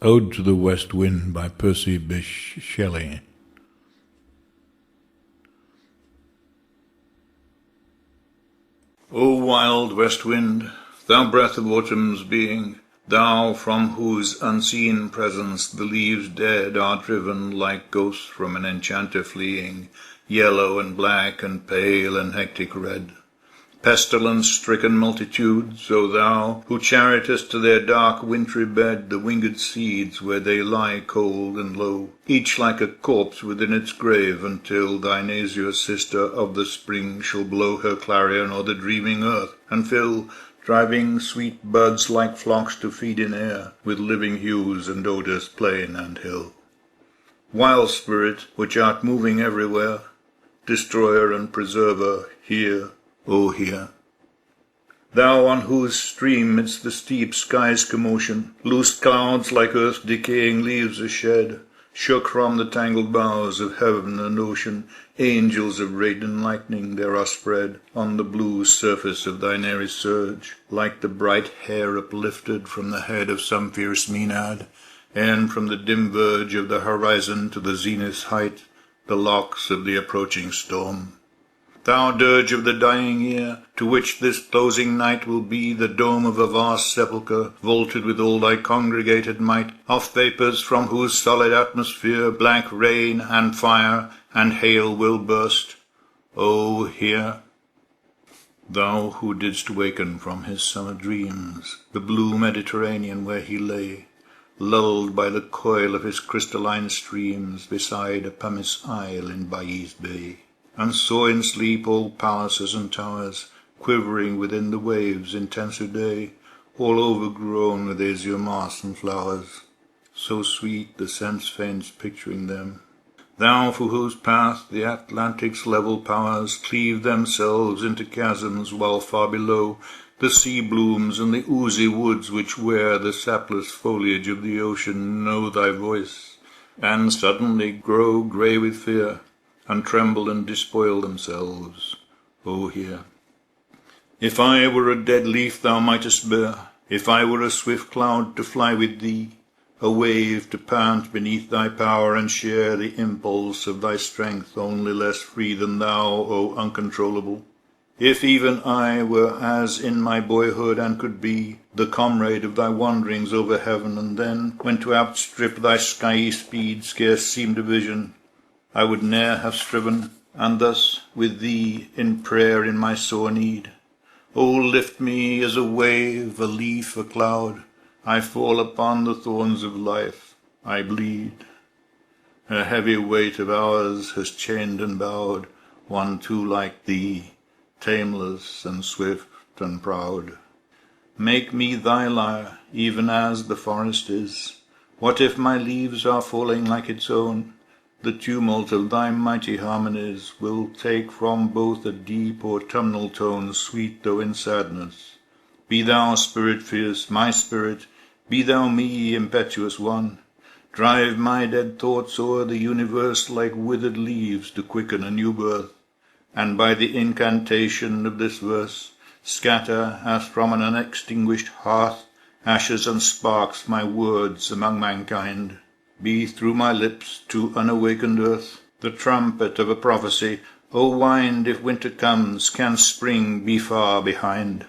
Ode to the West Wind by Percy Bysshe Shelley. O wild west wind, thou breath of autumn's being, thou from whose unseen presence the leaves dead are driven like ghosts from an enchanter fleeing, yellow and black and pale and hectic red. Pestilence-stricken multitudes, O thou, who chariotest to their dark wintry bed the winged seeds where they lie cold and low, each like a corpse within its grave, until thine azure sister of the spring shall blow her clarion o'er the dreaming earth, and fill, driving sweet buds like flocks to feed in air, with living hues and odours plain and hill. Wild spirit, which art moving everywhere, destroyer and preserver, hear, O hear. Thou on whose stream midst the steep sky's commotion, loosed clouds like earth's decaying leaves are shed, shook from the tangled boughs of heaven and ocean, angels of radiant lightning there are spread on the blue surface of thine airy surge, like the bright hair uplifted from the head of some fierce Maenad, and from the dim verge of the horizon to the zenith's height, the locks of the approaching storm. Thou dirge of the dying year, to which this closing night will be the dome of a vast sepulchre, vaulted with all thy congregated might, of vapours from whose solid atmosphere black rain and fire and hail will burst. O hear. Thou who didst waken from his summer dreams, the blue Mediterranean where he lay, lulled by the coil of his crystalline streams, beside a pumice isle in Bai's bay, and saw in sleep all palaces and towers, quivering within the waves' intenser day, all overgrown with azure moss and flowers, so sweet the sense faints picturing them. Thou for whose path the Atlantic's level powers cleave themselves into chasms, while far below the sea blooms and the oozy woods which wear the sapless foliage of the ocean know thy voice, and suddenly grow grey with fear, and tremble and despoil themselves. O hear. If I were a dead leaf thou mightest bear, if I were a swift cloud to fly with thee, a wave to pant beneath thy power and share the impulse of thy strength, only less free than thou, O uncontrollable. If even I were as in my boyhood, and could be the comrade of thy wanderings over heaven, and then, when to outstrip thy skyey speed scarce seemed a vision, I would ne'er have striven, and thus with thee in prayer in my sore need. O lift me as a wave, a leaf, a cloud. I fall upon the thorns of life, I bleed. A heavy weight of hours has chained and bowed one too like thee, tameless and swift and proud. Make me thy lyre, even as the forest is. What if my leaves are falling like its own? The tumult of thy mighty harmonies will take from both a deep autumnal tone, sweet though in sadness. Be thou, spirit fierce, my spirit, be thou me, impetuous one. Drive my dead thoughts o'er the universe like withered leaves to quicken a new birth, and by the incantation of this verse scatter, as from an unextinguished hearth, ashes and sparks my words among mankind. Be through my lips to unawakened earth the trumpet of a prophecy. O wind, if winter comes, can spring be far behind?